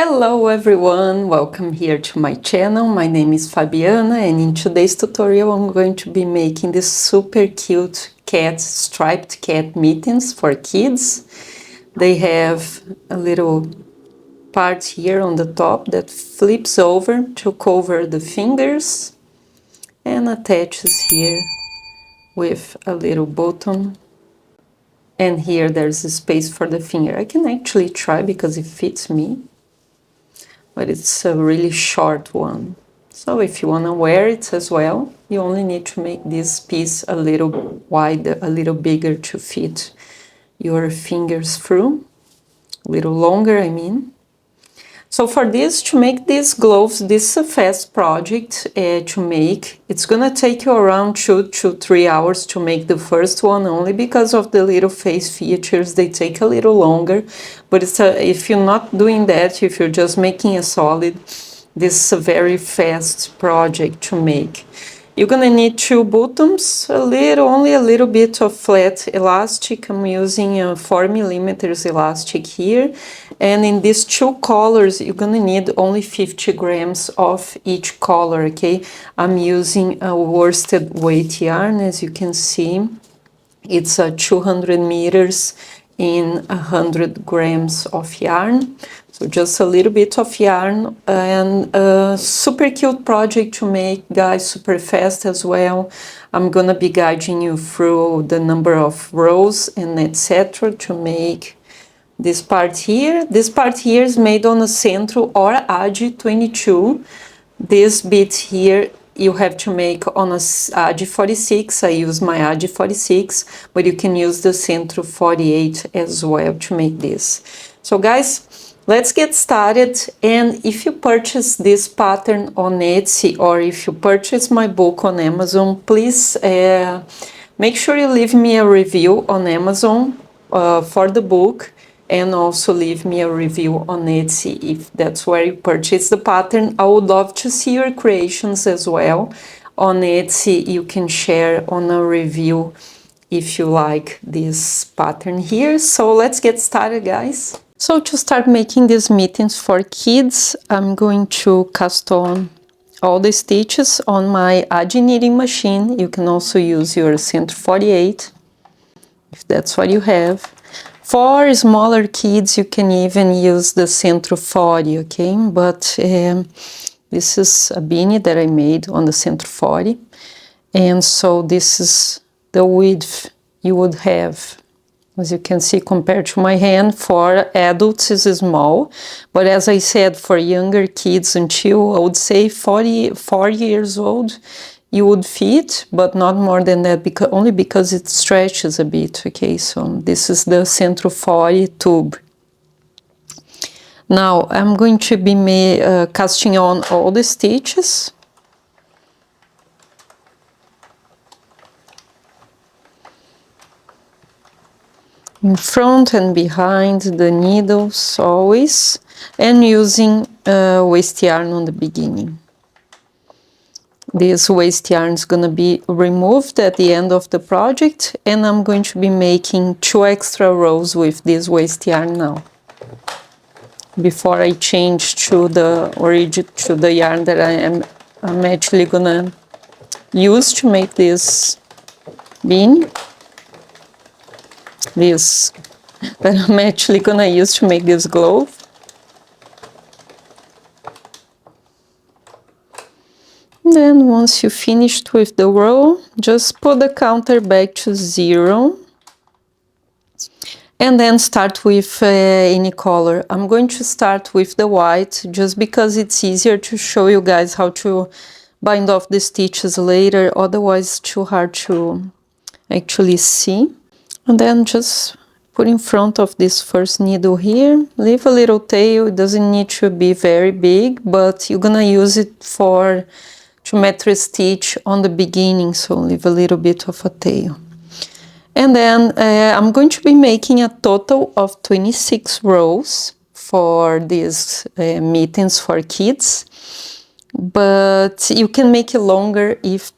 Hello everyone, welcome here to my channel. My name is Fabiana and in today's tutorial I'm going to be making this super cute striped cat mittens for kids. They have a little part here on the top that flips over to cover the fingers and attaches here with a little button. And here there's a space for the finger. I can actually try because it fits me. But it's a really short one. So if you want to wear it as well, you only need to make this piece a little wider, a little bigger to fit your fingers through, a little longer, I mean. So for this, to make these gloves, this is a fast project to make. It's gonna take you around 2 to 3 hours to make the first one, only because of the little face features. They take a little longer, but if you're not doing that, if you're just making a solid, this is a very fast project to make. You're gonna need 2 buttons, only a little bit of flat elastic. I'm using a 4mm elastic here. And in these 2 colors, you're gonna need only 50 grams of each color, okay? I'm using a worsted weight yarn, as you can see. It's a 200 meters in 100 grams of yarn. So just a little bit of yarn, and a super cute project to make, guys, super fast as well. I'm gonna be guiding you through the number of rows and etc. to make this part here. This part here is made on a Sentro or Addi 22. This bit here you have to make on a Addi 46. I use my Addi 46, but you can use the Sentro 48 as well to make this. So guys, let's get started. And if you purchase this pattern on Etsy or if you purchase my book on Amazon, please make sure you leave me a review on Amazon for the book, and also leave me a review on Etsy if that's where you purchase the pattern. I would love to see your creations as well. On Etsy, you can share on a review if you like this pattern here. So let's get started, guys. So to start making these mittens for kids, I'm going to cast on all the stitches on my Addi knitting machine. You can also use your Sentro 48 if that's what you have. For smaller kids, you can even use the Sentro 40, okay? But this is a beanie that I made on the Sentro 40. And so this is the width you would have. As you can see, compared to my hand, for adults is small. But as I said, for younger kids until, I would say 4 years old, you would fit, but not more than that, only because it stretches a bit, okay? So this is the Sentro 40 tube. Now I'm going to be casting on all the stitches. In front and behind the needles always, and using waste yarn on the beginning. This waste yarn is going to be removed at the end of the project, and I'm going to be making 2 extra rows with this waste yarn now, before I change to the yarn that I'm actually gonna use to make this beanie. That I'm actually gonna use to make this glove. Then once you finished with the row, just put the counter back to 0 and then start with any color. I'm going to start with the white just because it's easier to show you guys how to bind off the stitches later, otherwise it's too hard to actually see. And then just put in front of this first needle here, leave a little tail. It doesn't need to be very big, but you're gonna use it for geometry stitch on the beginning, so leave a little bit of a tail. And then I'm going to be making a total of 26 rows for these mittens for kids, but you can make it longer if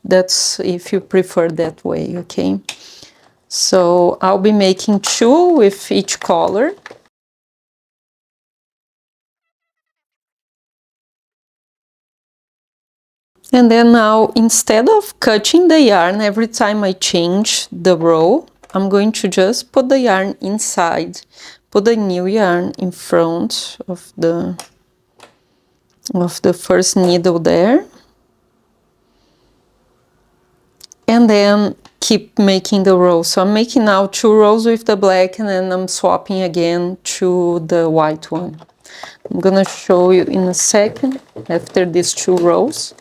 you prefer that way, okay? So I'll be making 2 with each color. And then now, instead of cutting the yarn every time I change the row, I'm going to just put the yarn inside, put the new yarn in front of the first needle there, and then keep making the row. So I'm making now 2 rows with the black, and then I'm swapping again to the white one. I'm gonna show you in a second after these 2 rows.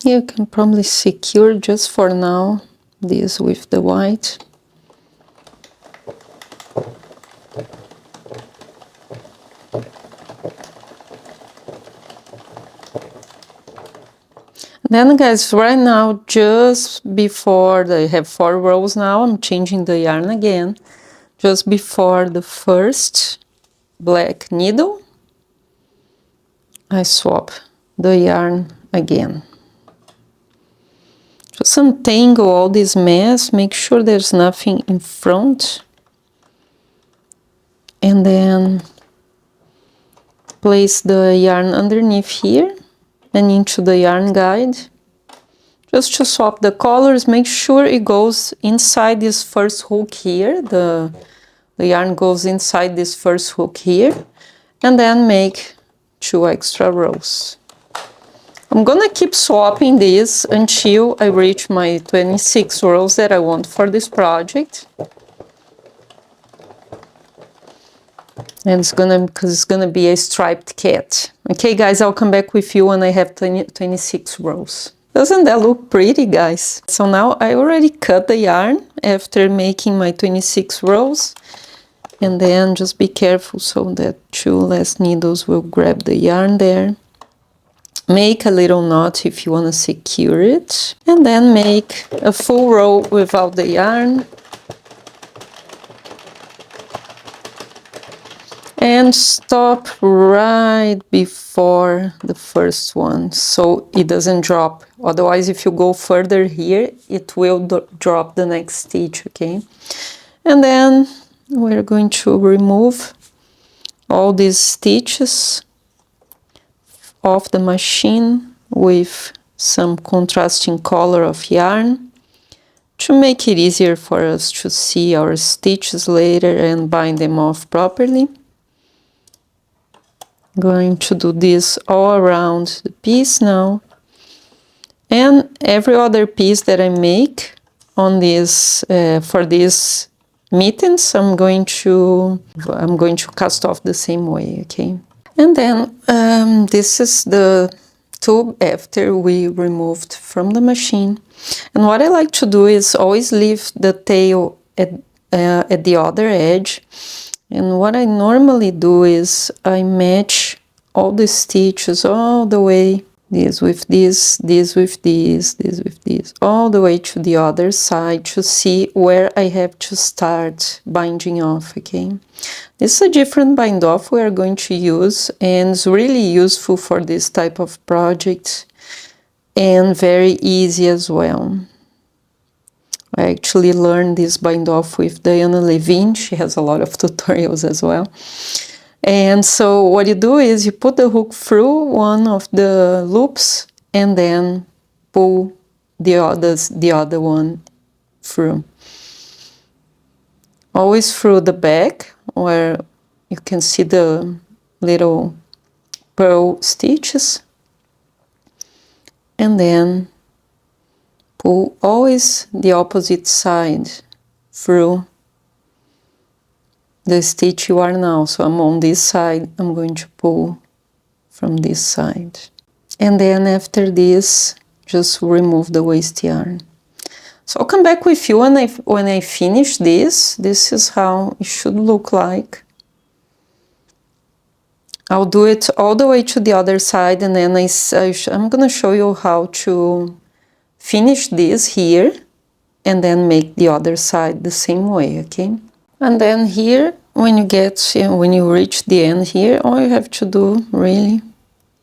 You can probably secure just for now this with the white. Then guys, right now, just before I have 4 rows now, I'm changing the yarn again. Just before the first black needle, I swap the yarn again. Just untangle all this mess, make sure there's nothing in front. And then place the yarn underneath here and into the yarn guide. Just to swap the colors, make sure it goes inside this first hook here. The yarn goes inside this first hook here. And then make 2 extra rows. I'm gonna keep swapping this until I reach my 26 rows that I want for this project. And because it's gonna be a striped cat. Okay guys, I'll come back with you when I have 26 rows. Doesn't that look pretty, guys? So now I already cut the yarn after making my 26 rows. And then just be careful so that 2 last needles will grab the yarn there. Make a little knot if you want to secure it. And then make a full row without the yarn. And stop right before the first one so it doesn't drop. Otherwise, if you go further here, it will drop the next stitch, okay? And then we're going to remove all these stitches off the machine with some contrasting color of yarn to make it easier for us to see our stitches later and bind them off properly. Going to do this all around the piece now, and every other piece that I make on this for these mittens, I'm going to cast off the same way, okay? And then this is the tube after we removed from the machine. And what I like to do is always leave the tail at the other edge. And what I normally do is I match all the stitches all the way, this with this, this with this, this with this, all the way to the other side to see where I have to start binding off, okay? This is a different bind off we are going to use, and it's really useful for this type of project and very easy as well. I actually learned this bind off with Diana Levine. She has a lot of tutorials as well. And so what you do is you put the hook through one of the loops and then pull the other one through. Always through the back where you can see the little pearl stitches. And then pull always the opposite side through the stitch you are now. So I'm on this side, I'm going to pull from this side. And then after this, just remove the waste yarn. So I'll come back with you when I finish this. This is how it should look like. I'll do it all the way to the other side, and then I'm gonna show you how to finish this here and then make the other side the same way, okay? And then here, when you reach the end here, all you have to do really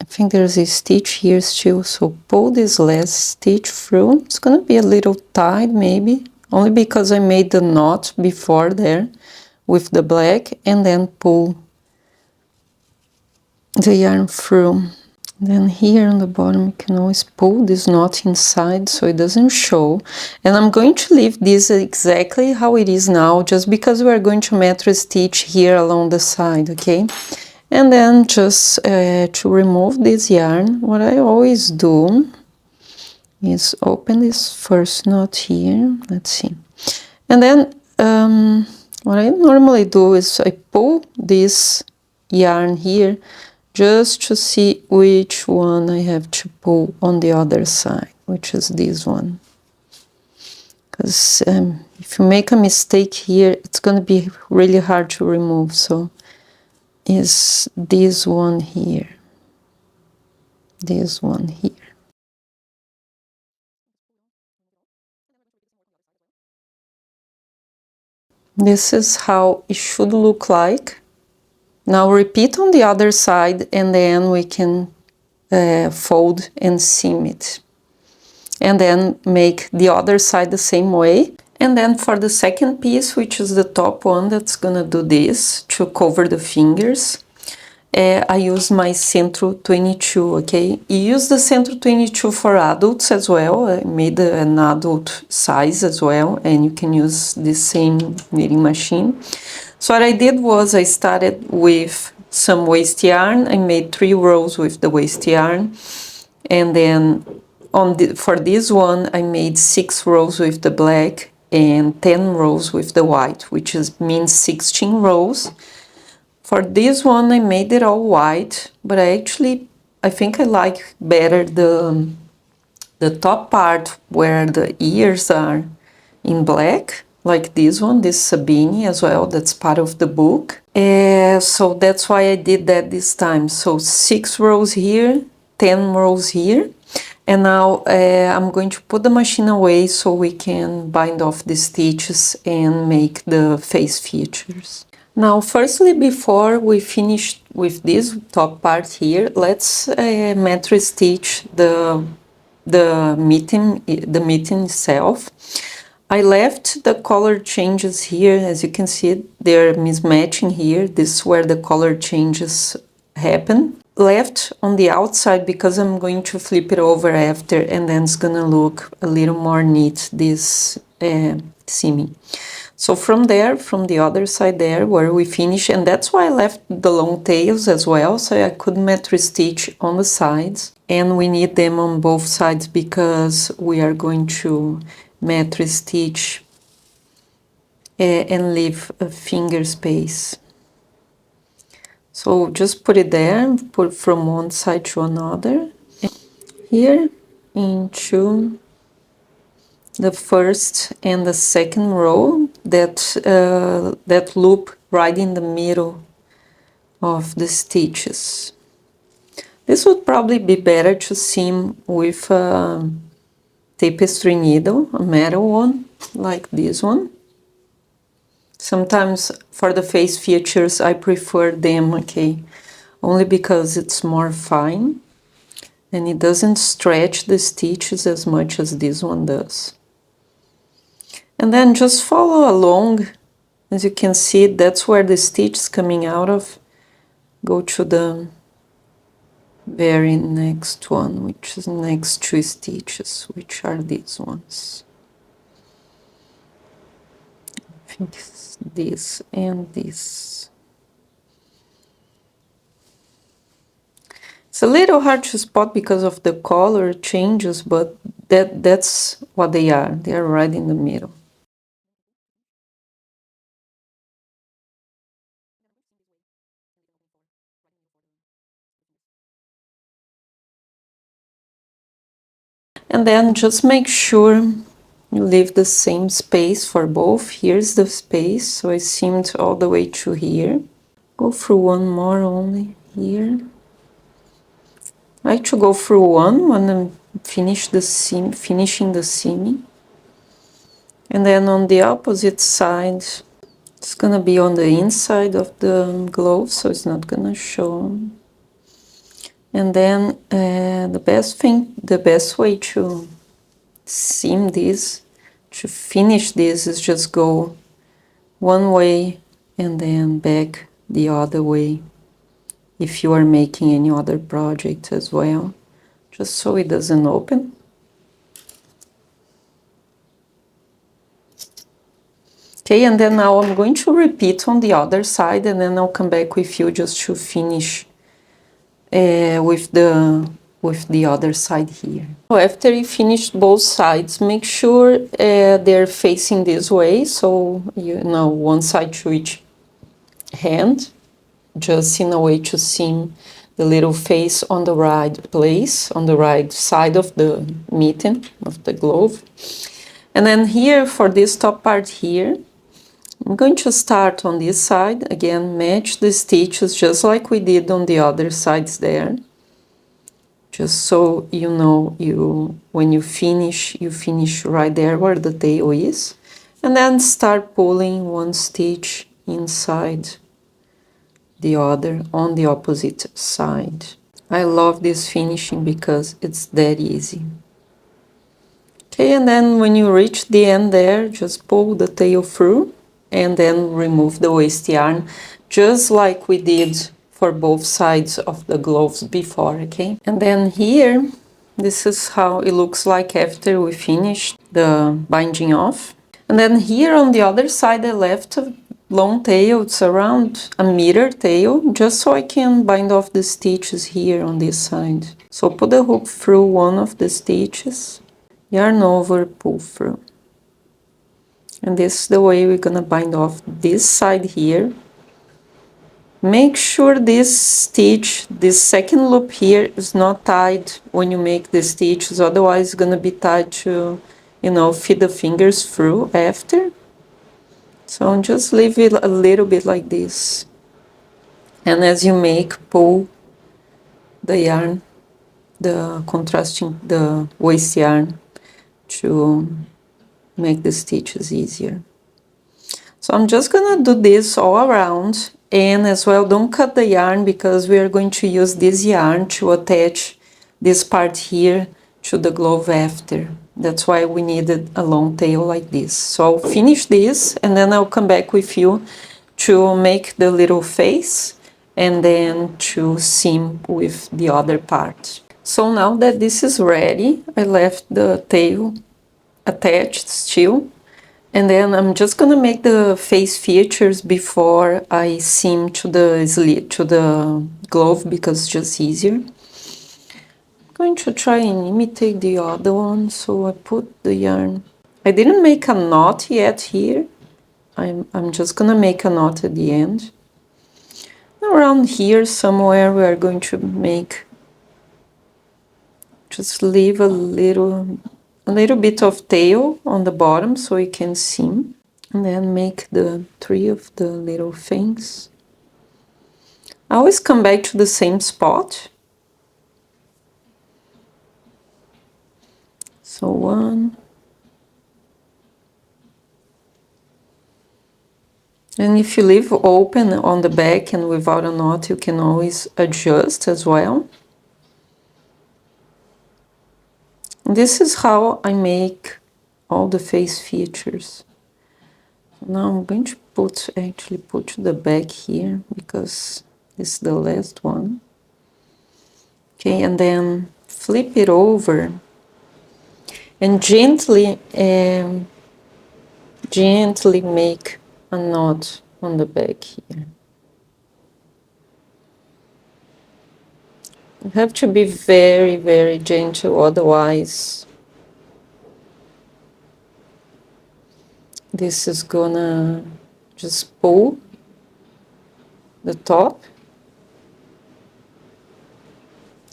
I think there's a stitch here still, so pull this last stitch through. It's gonna be a little tight maybe, only because I made the knot before there with the black, and then pull the yarn through. Then here on the bottom you can always pull this knot inside so it doesn't show. And I'm going to leave this exactly how it is now, just because we are going to metro stitch here along the side, okay? And then just to remove this yarn, what I always do is open this first knot here, let's see. And then what I normally do is I pull this yarn here just to see which one I have to pull on the other side, which is this one. Because if you make a mistake here, it's going to be really hard to remove. So is this one here, this one here. This is how it should look like. Now repeat on the other side, and then we can fold and seam it. And then make the other side the same way. And then for the second piece, which is the top one, that's gonna do this to cover the fingers, I use my Sentro 22, okay? You use the Sentro 22 for adults as well. I made an adult size as well, and you can use the same knitting machine. So what I did was I started with some waste yarn. I made 3 rows with the waste yarn, and then for this one I made 6 rows with the black and 10 rows with the white, which means 16 rows. For this one I made it all white, but I think I like better the top part where the ears are in black, like this one, this Sabine as well, that's part of the book. So that's why I did that this time. So 6 rows here, 10 rows here. And now I'm going to put the machine away so we can bind off the stitches and make the face features. Now, firstly, before we finish with this top part here, let's metro stitch the mitten itself. I left the color changes here. As you can see, they're mismatching here. This is where the color changes happen. Left on the outside because I'm going to flip it over after, and then it's gonna look a little more neat, this seaming. So from there, from the other side there where we finish, and that's why I left the long tails as well, so I could metro stitch on the sides, and we need them on both sides because we are going to metro stitch and leave a finger space. So just put it there, put from one side to another. Here into the first and the second row, that loop right in the middle of the stitches. This would probably be better to seam with a tapestry needle, a metal one, like this one. Sometimes for the face features I prefer them, okay, only because it's more fine and it doesn't stretch the stitches as much as this one does. And then just follow along. As you can see, that's where the stitch is coming out of. Go to the very next one, which is next 2 stitches, which are these ones. I think it's this and this. It's a little hard to spot because of the color changes, but that's what they are. They are right in the middle. And then just make sure you leave the same space for both. Here's the space, so I seamed all the way to here. Go through one more only here. I like to go through one when I'm finishing the seaming. And then on the opposite side, it's gonna be on the inside of the glove, so it's not gonna show. And then the best way to seam this, to finish this, is just go one way and then back the other way. If you are making any other project as well, just so it doesn't open. Okay, and then now I'm going to repeat on the other side, and then I'll come back with you just to finish with the other side here. So after you finish both sides, make sure they're facing this way, so you know, one side to each hand, just in a way to seam the little face on the right place, on the right side of the mitten, of the glove. And then here, for this top part here, I'm going to start on this side. Again, match the stitches just like we did on the other sides there. Just so you know, when you finish right there where the tail is. And then start pulling one stitch inside the other on the opposite side. I love this finishing because it's that easy. Okay, and then when you reach the end there, just pull the tail through and then remove the waste yarn, just like we did for both sides of the gloves before, okay? And then here, this is how it looks like after we finished the binding off. And then here on the other side, I left a long tail. It's around a meter tail, just so I can bind off the stitches here on this side. So put the hook through one of the stitches, yarn over, pull through. And this is the way we're gonna bind off this side here. Make sure this stitch, this second loop here, is not tied when you make the stitches, otherwise it's gonna be tied to, you know, feed the fingers through after. So just leave it a little bit like this. And as you make, pull the yarn, the contrasting, the waste yarn, to make the stitches easier. So I'm just gonna do this all around, and as well don't cut the yarn because we are going to use this yarn to attach this part here to the glove after. That's why we needed a long tail like this. So I'll finish this and then I'll come back with you to make the little face and then to seam with the other part. So now that this is ready, I left the tail attached still. And then I'm just gonna make the face features before I seam to the slit, to the glove, because it's just easier. I'm going to try and imitate the other one, so I put the yarn. I didn't make a knot yet here. I'm just gonna make a knot at the end. Around here somewhere we are going to make, just leave a little bit of tail on the bottom so you can seam, and then make the three of the little things. I always come back to the same spot. So one, and if you leave open on the back and without a knot, you can always adjust as well. This is how I make all the face features. Now I'm going to actually put the back here because this is the last one. Okay, and then flip it over and gently make a knot on the back here. You have to be very, very gentle, otherwise this is gonna just pull the top.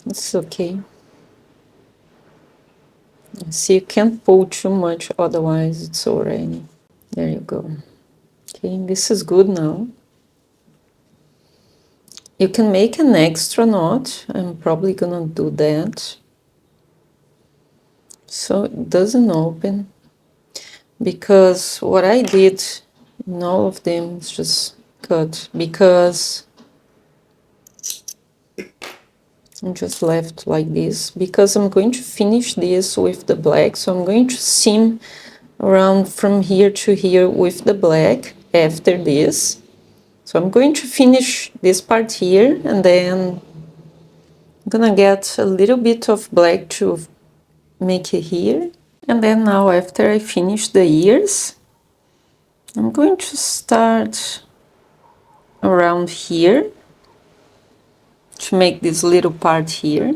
It's okay. See, you can't pull too much, otherwise it's already. There you go. Okay, this is good now. You can make an extra knot. I'm probably gonna do that, so it doesn't open, because what I did in all of them is just cut, because and just left like this, because I'm going to finish this with the black, so I'm going to seam around from here to here with the black after this. So I'm going to finish this part here, and then I'm gonna get a little bit of black to make it here. And then now, after I finish the ears, I'm going to start around here to make this little part here.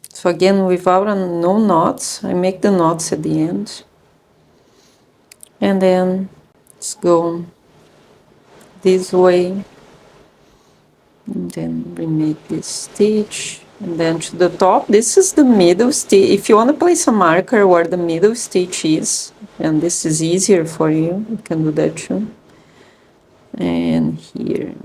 So again, without no knots, I make the knots at the end. And then let's go this way. And then remake this stitch. And then to the top, this is the middle stitch. If you want to place a marker where the middle stitch is, and this is easier for you, you can do that too. And here.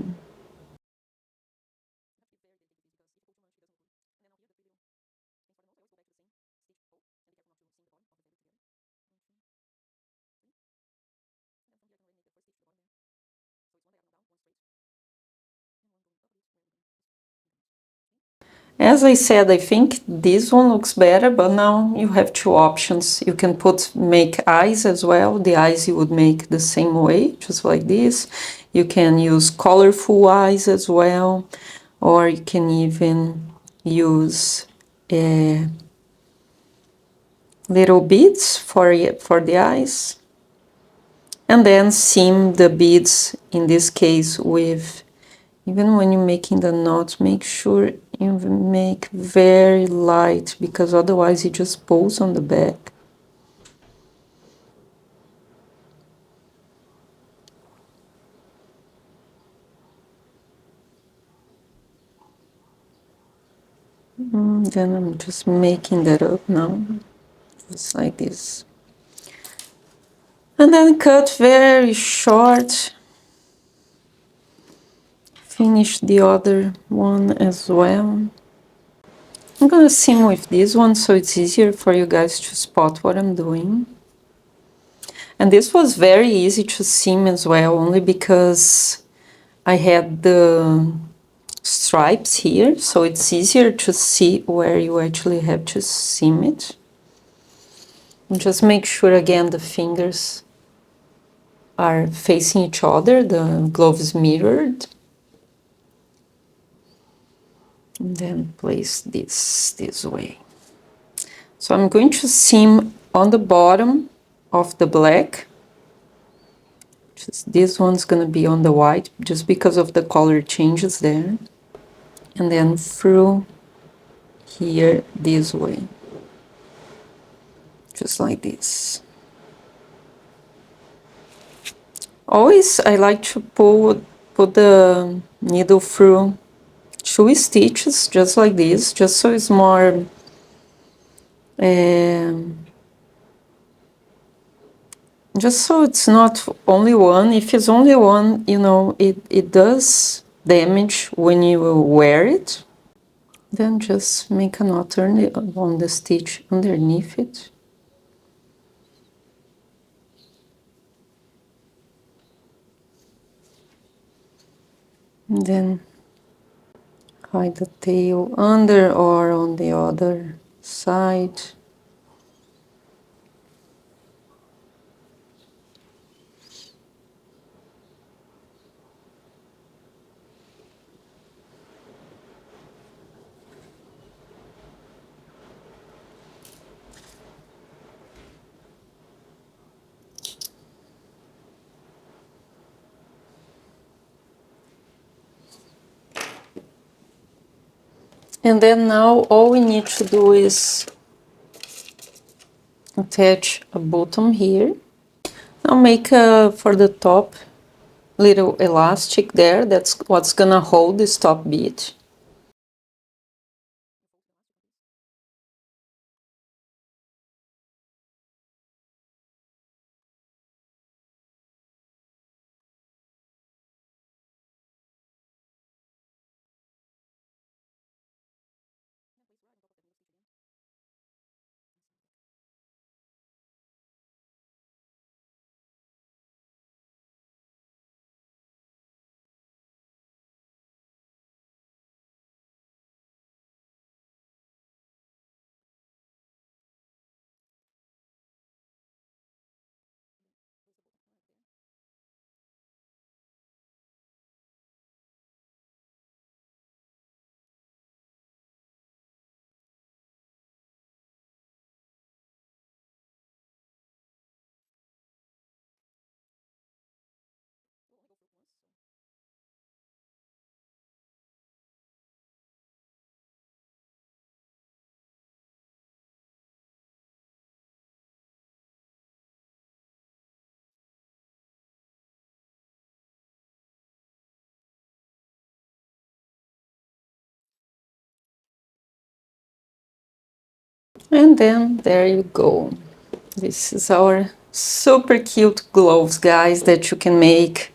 As I said, I think this one looks better, but now you have two options. You can make eyes as well. The eyes you would make the same way, just like this. You can use colorful eyes as well, or you can even use little beads for the eyes. And then seam the beads, in this case, with, even when you're making the knots, make sure you make very light, because otherwise it just pulls on the back. Then I'm just making that up now, just like this. And then cut very short. Finish the other one as well. I'm gonna seam with this one so it's easier for you guys to spot what I'm doing. And this was very easy to seam as well, only because I had the stripes here, so it's easier to see where you actually have to seam it. And just make sure again the fingers are facing each other, the gloves mirrored. And then place this way. So I'm going to seam on the bottom of the black. Just this one's gonna be on the white, just because of the color changes there. And then through here this way. Just like this. Always I like to put the needle through 2 stitches, just like this, just so it's more just so it's not only one. If it's only one, you know, it does damage when you wear it. Then just make a knot on the stitch underneath it. And then hide the tail under or on the other side. And then now all we need to do is attach a bottom here. Now make for the top little elastic there. That's what's gonna hold this top bead. And then there you go. This is our super cute gloves, guys, that you can make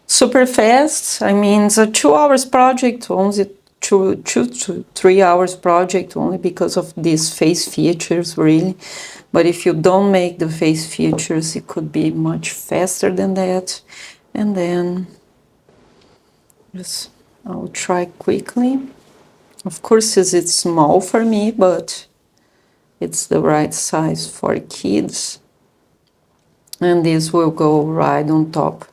super fast. I mean, it's a 2 hours project, only 2 to 3 hours project, only because of these face features, really. But if you don't make the face features, it could be much faster than that. And then just I'll try quickly. Of course, it's small for me, but it's the right size for kids. And this will go right on top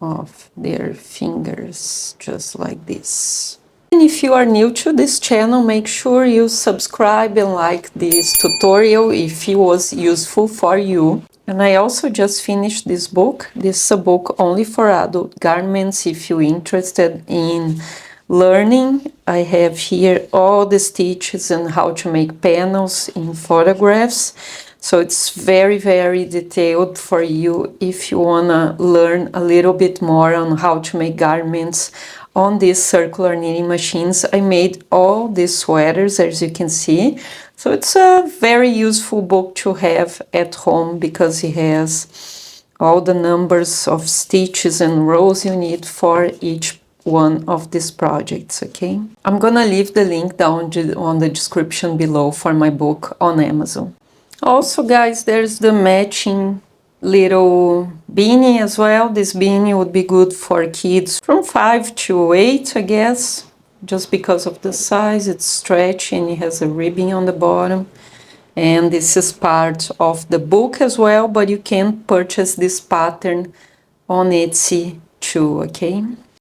of their fingers, just like this. And if you are new to this channel, make sure you subscribe and like this tutorial if it was useful for you. And I also just finished this book. This is a book only for adult garments. If you're interested in learning, I have here all the stitches and how to make panels in photographs. So it's very, very detailed for you if you want to learn a little bit more on how to make garments on these circular knitting machines. I made all these sweaters, as you can see. So it's a very useful book to have at home because it has all the numbers of stitches and rows you need for each one of these projects, okay? I'm gonna leave the link down on the description below for my book on Amazon. Also, guys, there's the matching little beanie as well. This beanie would be good for kids from 5 to 8, I guess, just because of the size. It's stretchy and it has a ribbing on the bottom. And this is part of the book as well, but you can purchase this pattern on Etsy too, okay?